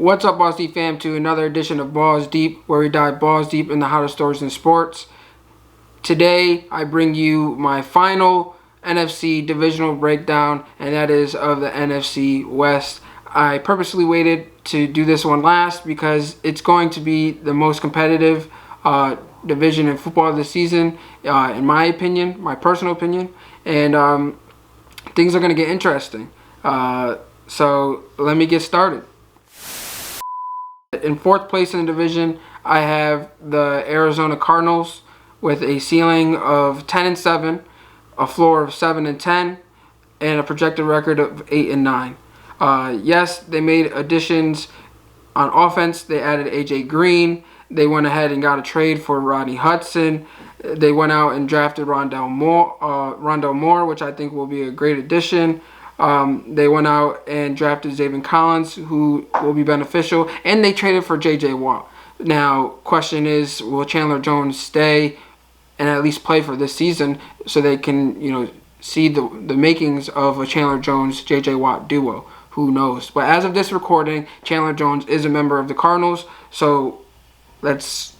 What's up, Balls Deep fam, to another edition of Balls Deep, where we dive balls deep in the hottest stories in sports. Today, I bring you my final NFC divisional breakdown, and that is of the NFC West. I purposely waited to do this one last because it's going to be the most competitive division in football this season, in my opinion, my personal opinion, and things are going to get interesting. So let me get started. In fourth place in the division, I have the Arizona Cardinals with a ceiling of 10-7, a floor of 7-10, and a projected record of 8-9. Yes, they made additions on offense. They added A.J. Green. They went ahead and got a trade for Rodney Hudson. They went out and drafted Rondell Moore, which I think will be a great addition. They went out and drafted Devin, who will be beneficial, and they traded for J.J. Watt. Now, question is, will Chandler Jones stay and at least play for this season so they can, see the makings of a Chandler Jones J.J. Watt duo? Who knows? But as of this recording, Chandler Jones is a member of the Cardinals, so let's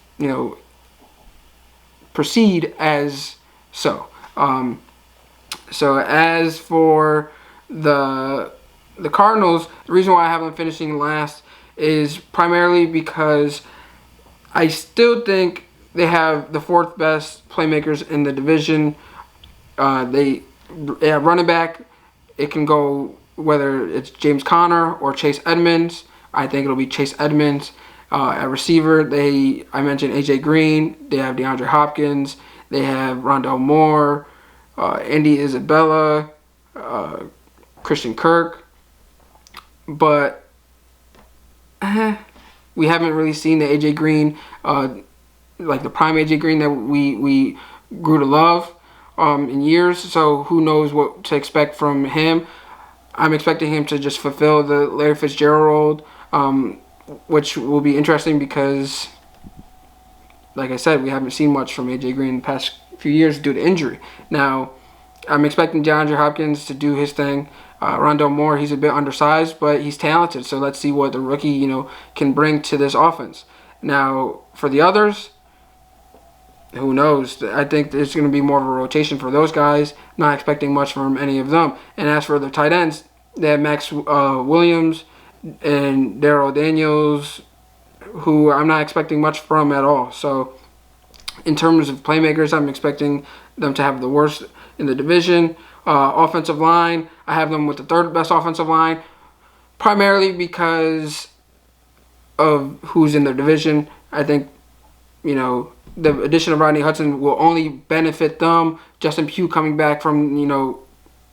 proceed as so. So as for the Cardinals, the reason why I have them finishing last is primarily because I still think they have the fourth best playmakers in the division. They have running back. It can go whether it's James Conner or Chase Edmonds. I think it'll be Chase Edmonds. At receiver, I mentioned A.J. Green. They have DeAndre Hopkins. They have Rondell Moore, Andy Isabella, Christian Kirk, but we haven't really seen the A.J. Green, like the prime A.J. Green that we grew to love in years, so who knows what to expect from him. I'm expecting him to just fulfill the Larry Fitzgerald role, which will be interesting because, like I said, we haven't seen much from A.J. Green in the past few years due to injury. Now, I'm expecting DeAndre Hopkins to do his thing. Rondell Moore, he's a bit undersized, but he's talented. So let's see what the rookie, can bring to this offense. Now, for the others, who knows? I think there's going to be more of a rotation for those guys. Not expecting much from any of them. And as for the tight ends, they have Max Williams and Darrell Daniels, who I'm not expecting much from at all. So in terms of playmakers, I'm expecting them to have the worst in the division. Offensive line, I have them with the third best offensive line, primarily because of who's in their division. I think, the addition of Rodney Hudson will only benefit them. Justin Pugh coming back from,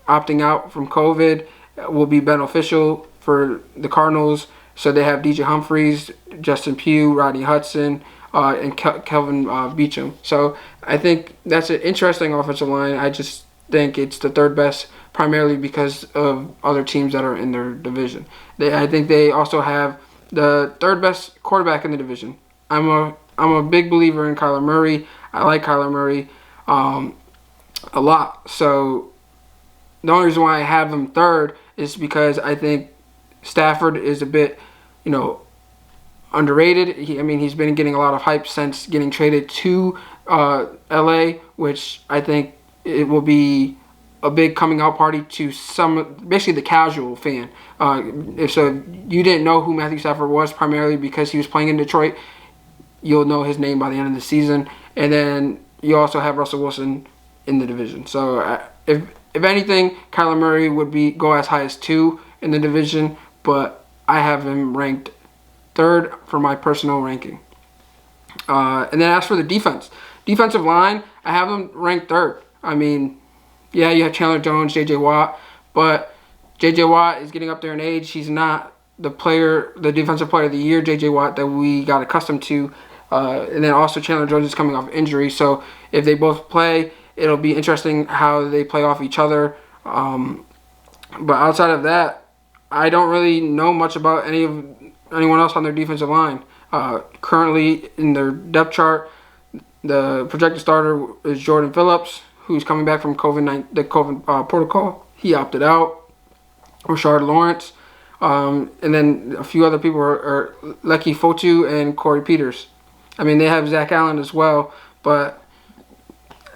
opting out from COVID will be beneficial for the Cardinals. So they have DJ Humphries, Justin Pugh, Rodney Hudson, and Kelvin Beachum. So I think that's an interesting offensive line. I just think it's the third best primarily because of other teams that are in their division. I think they also have the third best quarterback in the division. I'm a big believer in Kyler Murray. I like Kyler Murray a lot. So the only reason why I have him third is because I think Stafford is a bit, underrated. He's been getting a lot of hype since getting traded to LA, which I think it will be a big coming out party to basically the casual fan. If you didn't know who Matthew Stafford was primarily because he was playing in Detroit, you'll know his name by the end of the season. And then you also have Russell Wilson in the division. So if anything, Kyler Murray would go as high as 2 in the division, but I have him ranked third for my personal ranking. And then as for the defensive line, I have them ranked third. You have Chandler Jones, J.J. Watt, but J.J. Watt is getting up there in age. He's not the defensive player of the year, J.J. Watt, that we got accustomed to. And then also Chandler Jones is coming off injury. So if they both play, it'll be interesting how they play off each other. But outside of that, I don't really know much about anyone else on their defensive line. Currently in their depth chart, the projected starter is Jordan Phillips, who's coming back from the COVID protocol. He opted out. Rashard Lawrence, And then a few other people are Lecky Fotu and Corey Peters. I mean, they have Zach Allen as well, but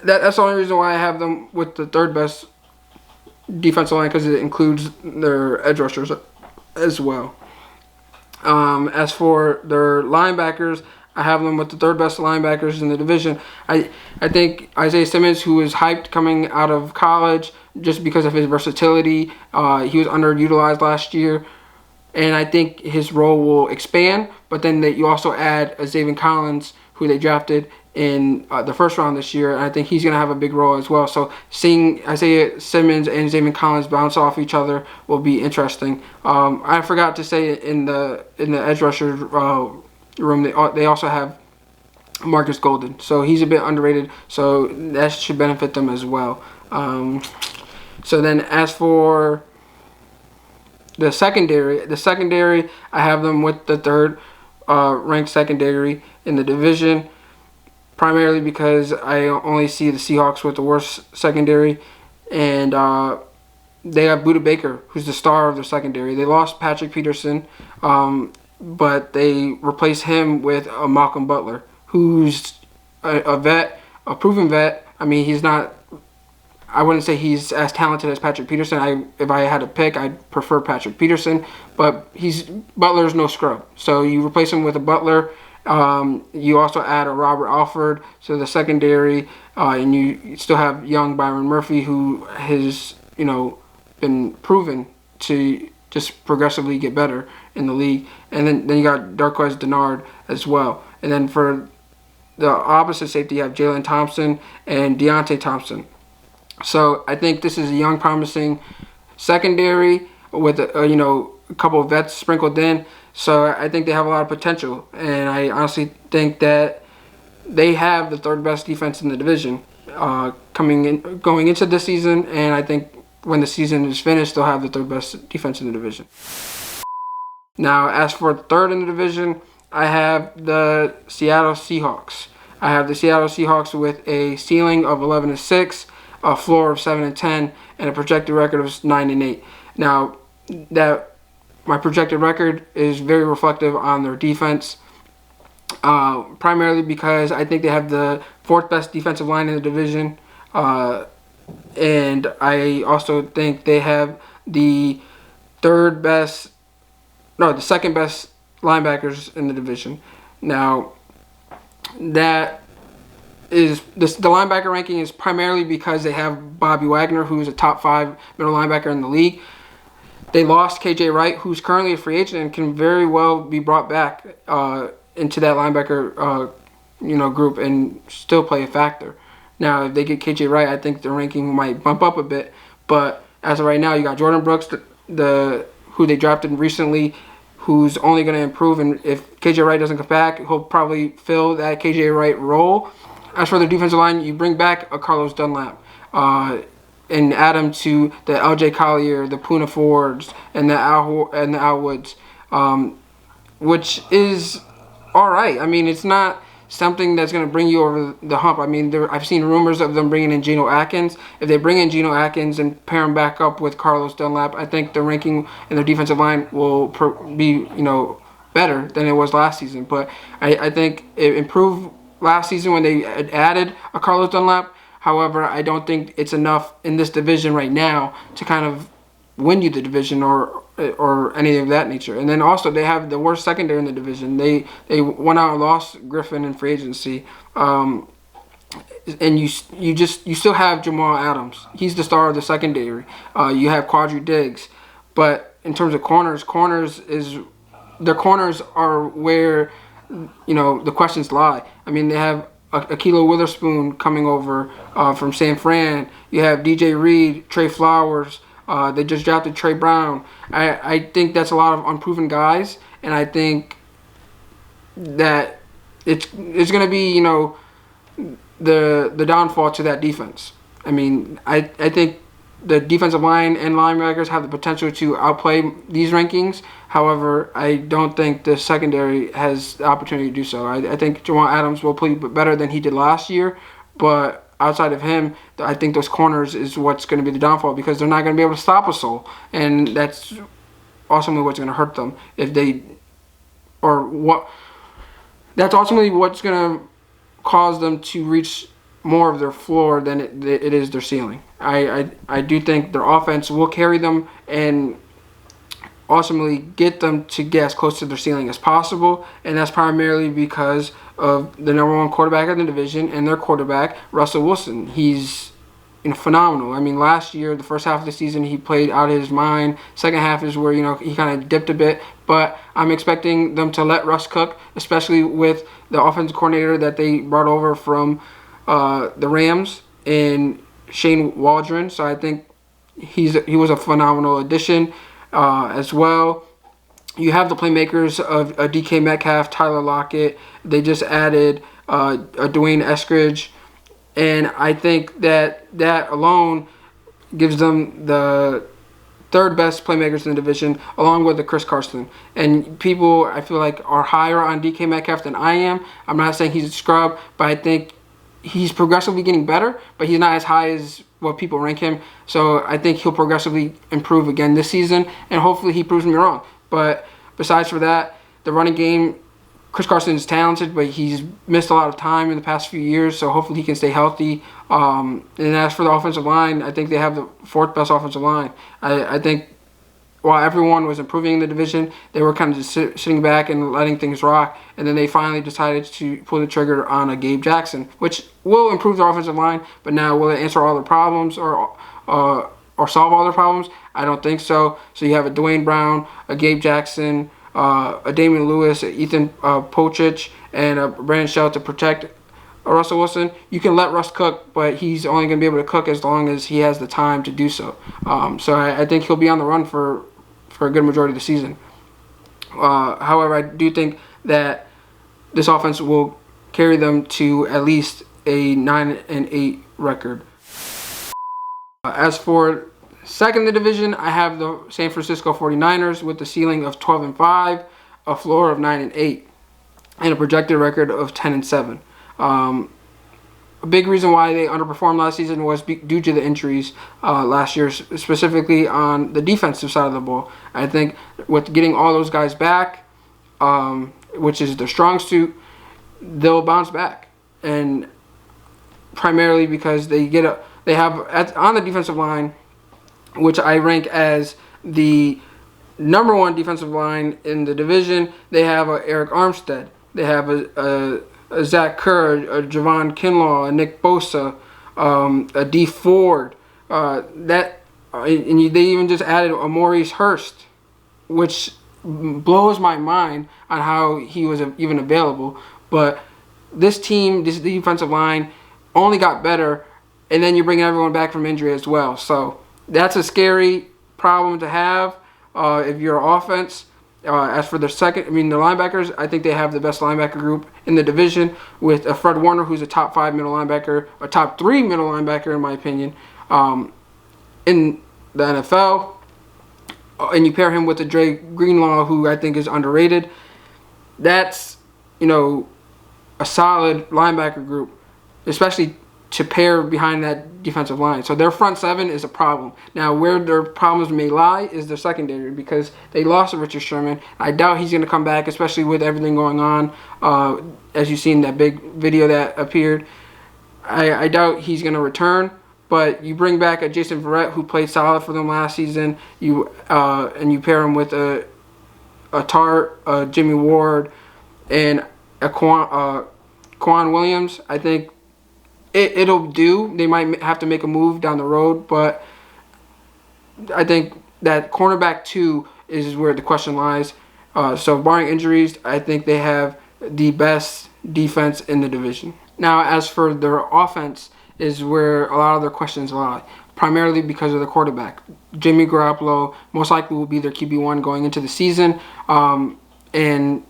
that's the only reason why I have them with the third best defensive line, because it includes their edge rushers as well. As for their linebackers, I have them with the third best linebackers in the division. I think Isaiah Simmons, who was hyped coming out of college just because of his versatility, he was underutilized last year, and I think his role will expand. But then you also add Zaven Collins, who they drafted in the first round this year, and I think he's going to have a big role as well. So seeing Isaiah Simmons and Zaven Collins bounce off each other will be interesting. I forgot to say in the edge rusher room, they also have Marcus Golden, so he's a bit underrated, so that should benefit them as well. So then as for the secondary, I have them with the third ranked secondary in the division, primarily because I only see the Seahawks with the worst secondary, and they have Budda Baker, who's the star of their secondary. They lost Patrick Peterson, but they replaced him with Malcolm Butler, who's a vet, a proven vet. I mean, I wouldn't say he's as talented as Patrick Peterson. If I had to pick, I'd prefer Patrick Peterson, but Butler's no scrub. So you replace him with a Butler. You also add a Robert Alford to the secondary, and you still have young Byron Murphy, who has been proven to just progressively get better in the league. And then you got Darqueze Dennard as well. And then for the opposite safety, you have Jalen Thompson and Deontay Thompson. So I think this is a young, promising secondary with a couple of vets sprinkled in. So I think they have a lot of potential, and I honestly think that they have the third best defense in the division going into this season. And I think when the season is finished, they'll have the third best defense in the division. Now, as for third in the division, I have the Seattle Seahawks. I have the Seattle Seahawks with a ceiling of 11-6, a floor of 7-10, and a projected record of 9-8. Now, my projected record is very reflective on their defense, primarily because I think they have the fourth best defensive line in the division, and I also think they have the second best linebackers in the division. Now, the linebacker ranking is primarily because they have Bobby Wagner, who is a top 5 middle linebacker in the league. They lost KJ Wright, who's currently a free agent and can very well be brought back into that linebacker group and still play a factor. Now, if they get KJ Wright, I think the ranking might bump up a bit. But as of right now, you got Jordan Brooks, who they drafted recently, who's only going to improve. And if KJ Wright doesn't come back, he'll probably fill that KJ Wright role. As for the defensive line, you bring back a Carlos Dunlap and add him to the LJ Collier, the Poona Fords, and the Al Woods, which is all right. I mean, it's not something that's going to bring you over the hump. I mean, I've seen rumors of them bringing in Geno Atkins. If they bring in Geno Atkins and pair him back up with Carlos Dunlap, I think the ranking in their defensive line will be better than it was last season. But I think it improved last season when they added a Carlos Dunlap. However, I don't think it's enough in this division right now to kind of win you the division or any of that nature. And then also they have the worst secondary in the division. They went out and lost Griffin in free agency. And you still have Jamal Adams. He's the star of the secondary. You have Quadri Diggs. But in terms of corners are where the questions lie. I mean, they have Ahkello Witherspoon coming over from San Fran. You have DJ Reed, Trey Flowers. They just drafted Trey Brown. I think that's a lot of unproven guys, and I think that it's going to be the downfall to that defense. I mean, I think the defensive line and linebackers have the potential to outplay these rankings. However, I don't think the secondary has the opportunity to do so. I think Jamal Adams will play better than he did last year, but outside of him, I think those corners is what's going to be the downfall, because they're not going to be able to stop a soul, and that's ultimately what's going to hurt them if they, or what, that's ultimately what's going to cause them to reach more of their floor than it is their ceiling. I do think their offense will carry them and ultimately get them to get as close to their ceiling as possible, and that's primarily because of the number one quarterback in the division and their quarterback, Russell Wilson. He's phenomenal. I mean, last year, the first half of the season, he played out of his mind. Second half is where, he kind of dipped a bit. But I'm expecting them to let Russ cook, especially with the offensive coordinator that they brought over from the Rams in Shane Waldron. So I think he was a phenomenal addition as well. You have the playmakers of DK Metcalf, Tyler Lockett. They just added Dwayne Eskridge. And I think that alone gives them the third best playmakers in the division, along with the Chris Carson. And people, I feel like, are higher on DK Metcalf than I am. I'm not saying he's a scrub, but I think he's progressively getting better, but he's not as high as what people rank him. So I think he'll progressively improve again this season, and hopefully he proves me wrong. But besides for that, the running game, Chris Carson is talented, but he's missed a lot of time in the past few years, so hopefully he can stay healthy. And as for the offensive line, I think they have the fourth best offensive line. I think while everyone was improving in the division, they were kind of just sitting back and letting things rock, and then they finally decided to pull the trigger on a Gabe Jackson, which will improve their offensive line, but now will it answer all their problems or solve all their problems? I don't think so. So you have a Dwayne Brown, a Gabe Jackson, a Damian Lewis, a Ethan Pochich, and a Brandon Shell to protect Russell Wilson. You can let Russ cook, but he's only going to be able to cook as long as he has the time to do so. So I think he'll be on the run for a good majority of the season. However, I do think that this offense will carry them to at least a 9-8 record. As for second in the division, I have the San Francisco 49ers with the ceiling of 12-5, a floor of 9-8, and a projected record of 10-7. A big reason why they underperformed last season was due to the injuries last year, specifically on the defensive side of the ball. I think with getting all those guys back, which is their strong suit, they'll bounce back, and primarily because they have on the defensive line, which I rank as the number one defensive line in the division. They have Eric Armstead. They have a Zach Kerr, a Javon Kinlaw, a Nick Bosa, a D Ford. They even just added a Maurice Hurst, which blows my mind on how he was even available. But this team, this defensive line, only got better, and then you're bringing everyone back from injury as well. So that's a scary problem to have if you're offense. As for their their linebackers, I think they have the best linebacker group in the division with a Fred Warner, who's a top 5 middle linebacker, a top 3 middle linebacker in my opinion, in the NFL. And you pair him with a Dre Greenlaw, who I think is underrated. That's, a solid linebacker group, especially to pair behind that defensive line. So their front seven is a problem. Now, where their problems may lie is their secondary, because they lost to Richard Sherman. I doubt he's going to come back, especially with everything going on. As you see in that big video that appeared, I doubt he's going to return. But you bring back a Jason Verrett, who played solid for them last season. And you pair him with a Tart, Jimmy Ward, and a Quan Williams. I think it'll do. They might have to make a move down the road, but I think that cornerback 2 is where the question lies. So barring injuries, I think they have the best defense in the division. Now, as for their offense, is where a lot of their questions lie, primarily because of the quarterback. Jimmy Garoppolo most likely will be their QB1 going into the season, and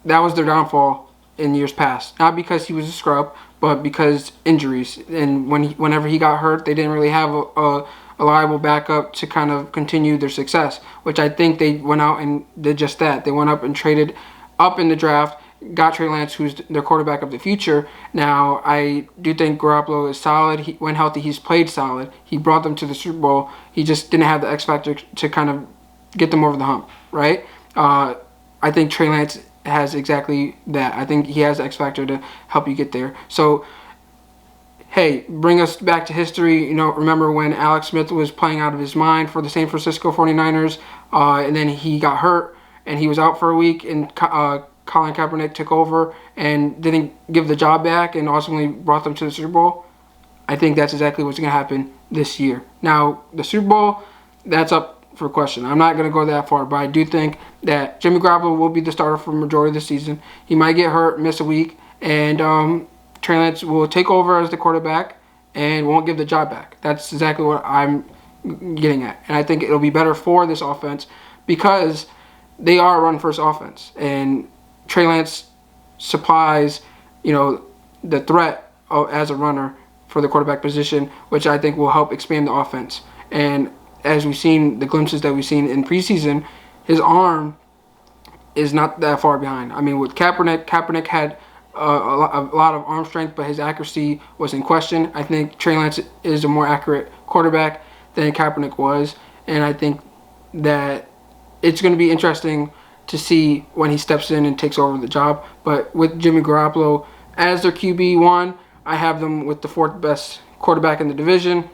that was their downfall in years past. Not because he was a scrub, but because injuries. And whenever he got hurt, they didn't really have a reliable backup to kind of continue their success, which I think they went out and did just that. They went up and traded up in the draft, got Trey Lance, who's their quarterback of the future. Now, I do think Garoppolo is solid. When healthy, he's played solid. He brought them to the Super Bowl. He just didn't have the X factor to kind of get them over the hump, right? I think Trey Lance has exactly that. I think he has the X factor to help you get there. So, hey, bring us back to history. Remember when Alex Smith was playing out of his mind for the San Francisco 49ers, and then he got hurt, and he was out for a week, and Colin Kaepernick took over and didn't give the job back and ultimately brought them to the Super Bowl? I think that's exactly what's going to happen this year. Now, the Super Bowl, that's up for question. I'm not going to go that far, but I do think that Jimmy Garoppolo will be the starter for the majority of the season. He might get hurt, miss a week, and Trey Lance will take over as the quarterback and won't give the job back. That's exactly what I'm getting at. And I think it'll be better for this offense because they are a run-first offense. And Trey Lance supplies, the threat as a runner for the quarterback position, which I think will help expand the offense. And as we've seen, the glimpses that we've seen in preseason, his arm is not that far behind. I mean, with Kaepernick had a lot of arm strength, but his accuracy was in question. I think Trey Lance is a more accurate quarterback than Kaepernick was, and I think that it's going to be interesting to see when he steps in and takes over the job. But with Jimmy Garoppolo as their QB1, I have them with the fourth best quarterback in the division.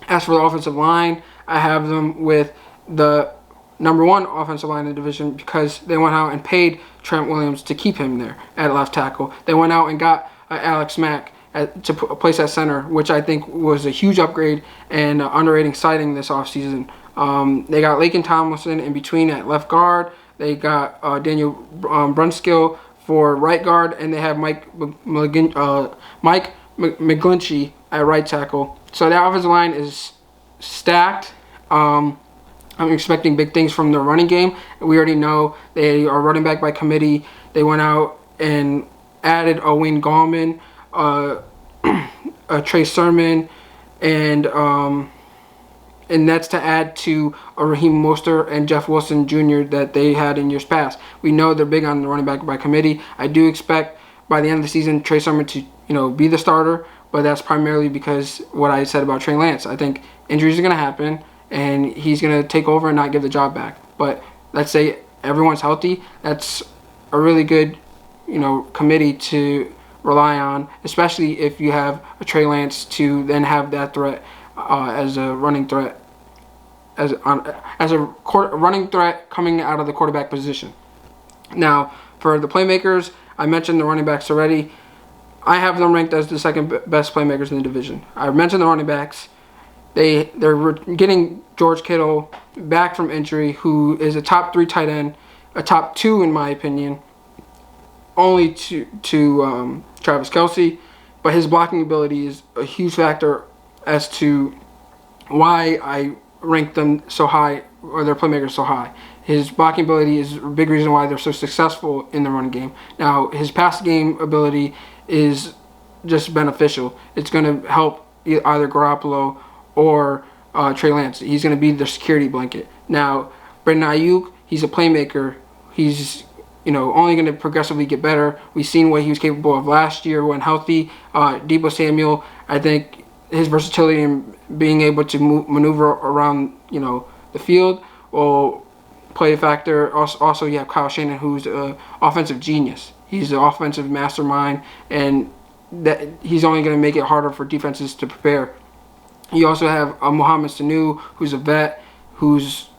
As for the offensive line, I have them with the number one offensive line in the division because they went out and paid Trent Williams to keep him there at left tackle. They went out and got Alex Mack to place at center, which I think was a huge upgrade and underrated signing this offseason. They got Laken Tomlinson in between at left guard. They got Daniel Brunskill for right guard, and they have Mike McGlinchey at right tackle. So that offensive line is stacked. I'm expecting big things from the running game. We already know they are running back by committee. They went out and added a Wayne Gallman, a Trey Sermon, and that's to add to a Raheem Mostert and Jeff Wilson Jr. that they had in years past. We know they're big on the running back by committee. I do expect by the end of the season Trey Sermon to be the starter, but that's primarily because what I said about Trey Lance. I think injuries are going to happen, and he's going to take over and not give the job back. But let's say everyone's healthy. That's a really good, committee to rely on, especially if you have a Trey Lance to then have that threat as a running threat, as a running threat coming out of the quarterback position. Now, for the playmakers, I mentioned the running backs already. I have them ranked as the second best playmakers in the division. I mentioned the running backs. They're getting George Kittle back from injury, who is a top 3 tight end, a top 2 in my opinion, only to Travis Kelce, but his blocking ability is a huge factor as to why I rank them so high, or their playmakers so high. His blocking ability is a big reason why they're so successful in the running game. Now, his pass game ability is just beneficial. It's going to help either Garoppolo or Trey Lance. He's going to be the security blanket. Now, Brandon Ayuk, he's a playmaker. He's only going to progressively get better. We've seen what he was capable of last year when healthy. Deebo Samuel, I think his versatility in being able to maneuver around the field will play a factor. Also, you have Kyle Shanahan, who's an offensive genius. He's an offensive mastermind, and that he's only going to make it harder for defenses to prepare. You also have Mohamed Sanu, who's a vet, who's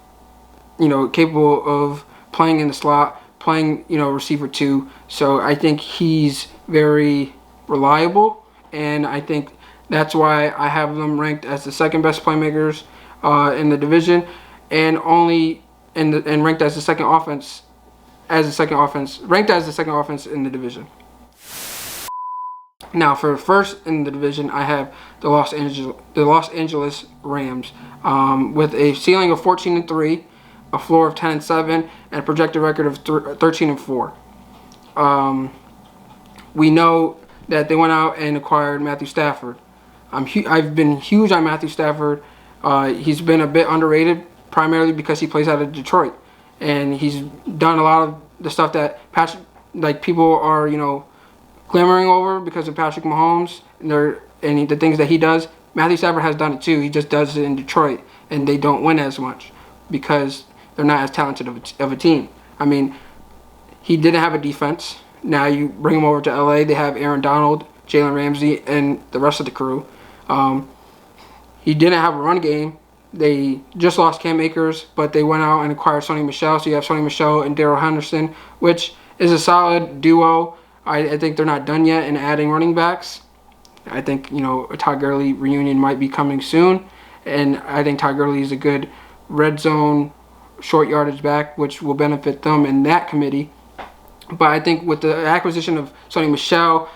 capable of playing in the slot, playing receiver too. So I think he's very reliable, and I think that's why I have them ranked as the second best playmakers in the division, and ranked as the second offense. Ranked as the second offense in the division. Now, for first in the division, I have the Los Angeles Rams with a ceiling of 14-3, a floor of 10-7, and a projected record of 13-4. We know that they went out and acquired Matthew Stafford. I've been huge on Matthew Stafford. He's been a bit underrated, primarily because he plays out of Detroit, and he's done a lot of the stuff that people are clamoring over because of Patrick Mahomes and the things that he does. Matthew Stafford has done it too. He just does it in Detroit, and they don't win as much because they're not as talented of a team. I mean, he didn't have a defense. Now you bring him over to LA. They have Aaron Donald, Jalen Ramsey, and the rest of the crew. He didn't have a run game. They just lost Cam Akers, but they went out and acquired Sony Michel. So you have Sony Michel and Darrell Henderson, which is a solid duo. I think they're not done yet in adding running backs. I think, a Todd Gurley reunion might be coming soon. And I think Todd Gurley is a good red zone, short yardage back, which will benefit them in that committee. But I think with the acquisition of Sony Michel,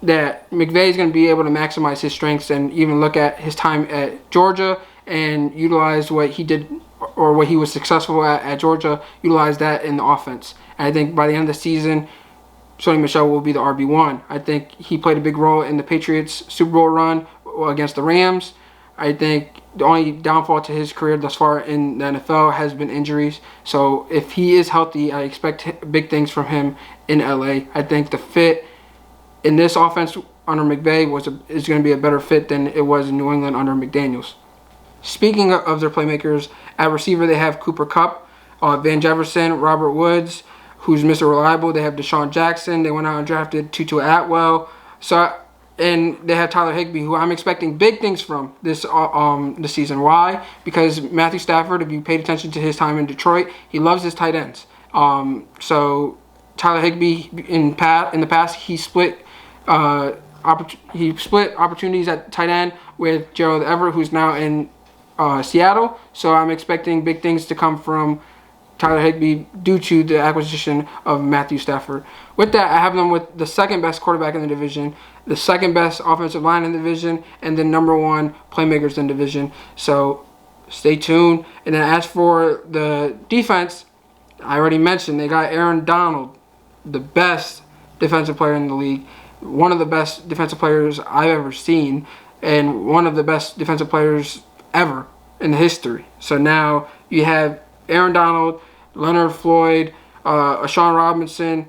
that McVay is going to be able to maximize his strengths and even look at his time at Georgia and utilize what he did or what he was successful at Georgia, utilize that in the offense. And I think by the end of the season, Sony Michel will be the RB1. I think he played a big role in the Patriots' Super Bowl run against the Rams. I think the only downfall to his career thus far in the NFL has been injuries. So if he is healthy, I expect big things from him in LA. I think the fit in this offense under McVay is going to be a better fit than it was in New England under McDaniels. Speaking of their playmakers, at receiver they have Cooper Kupp, Van Jefferson, Robert Woods, who's Mr. Reliable. They have Deshaun Jackson. They went out and drafted Tutu Atwell. And they have Tyler Higbee, who I'm expecting big things from this season. Why? Because Matthew Stafford, if you paid attention to his time in Detroit, he loves his tight ends. So Tyler Higbee in the past he split opportunities at tight end with Gerald Everett, who's now in Seattle. So I'm expecting big things to come from Tyler Higbee due to the acquisition of Matthew Stafford. With that, I have them with the second best quarterback in the division, the second best offensive line in the division, and the number one playmakers in the division. So stay tuned. And then as for the defense, I already mentioned they got Aaron Donald, the best defensive player in the league, one of the best defensive players I've ever seen, and one of the best defensive players ever in history. So now you have Aaron Donald, Leonard Floyd, Ashawn Robinson.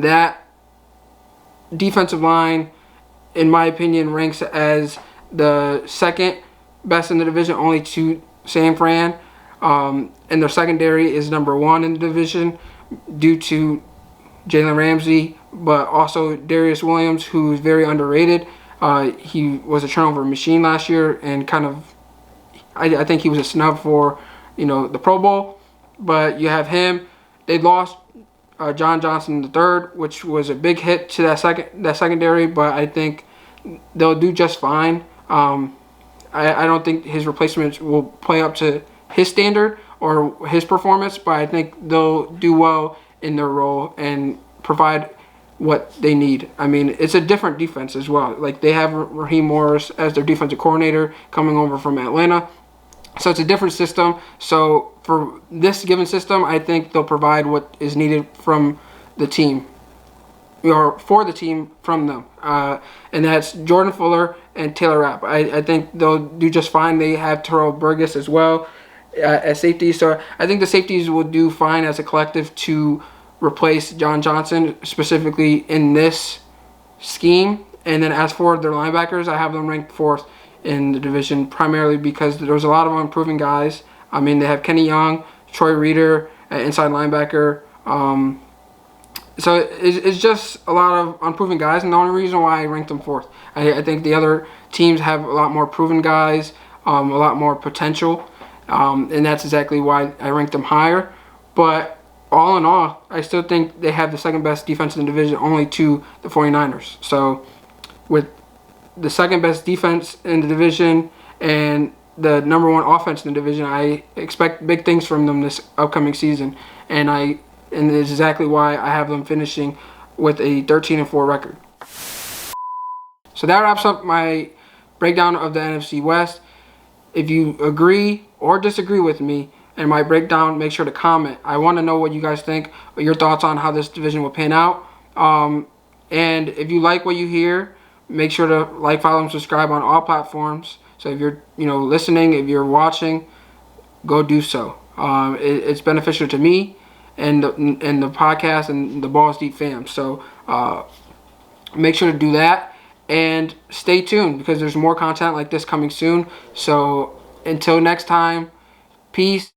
That defensive line, in my opinion, ranks as the second best in the division, only to San Fran. And their secondary is number one in the division due to Jalen Ramsey, but also Darius Williams, who's very underrated. He was a turnover machine last year, and I think he was a snub for the Pro Bowl. But you have him. They lost John Johnson III, which was a big hit to that secondary, but I think they'll do just fine. I don't think his replacements will play up to his standard or his performance, but I think they'll do well in their role and provide what they need. I mean, it's a different defense as well. Like, they have Raheem Morris as their defensive coordinator coming over from Atlanta. So it's a different system. So for this given system, I think they'll provide what is needed from the team, or for the team from them. And that's Jordan Fuller and Taylor Rapp. I think they'll do just fine. They have Terrell Burgess as well as safety. So I think the safeties will do fine as a collective to replace John Johnson, specifically in this scheme. And then as for their linebackers, I have them ranked fourth in the division, primarily because there's a lot of improving guys. I mean, they have Kenny Young, Troy Reader, inside linebacker. So it's just a lot of unproven guys, and the only reason why I ranked them fourth. I think the other teams have a lot more proven guys, a lot more potential, and that's exactly why I ranked them higher. But all in all, I still think they have the second best defense in the division, only to the 49ers. So with the second best defense in the division and the number one offense in the division, I expect big things from them this upcoming season, and it's exactly why I have them finishing with a 13-4 record. So that wraps up my breakdown of the NFC West. If you agree or disagree with me and my breakdown, make sure to comment. I want to know what you guys think, your thoughts on how this division will pan out. And if you like what you hear, make sure to like, follow, and subscribe on all platforms. So if you're listening, if you're watching, go do so. It's beneficial to me and the podcast and the Balls Deep fam. So make sure to do that. And stay tuned, because there's more content like this coming soon. So until next time, peace.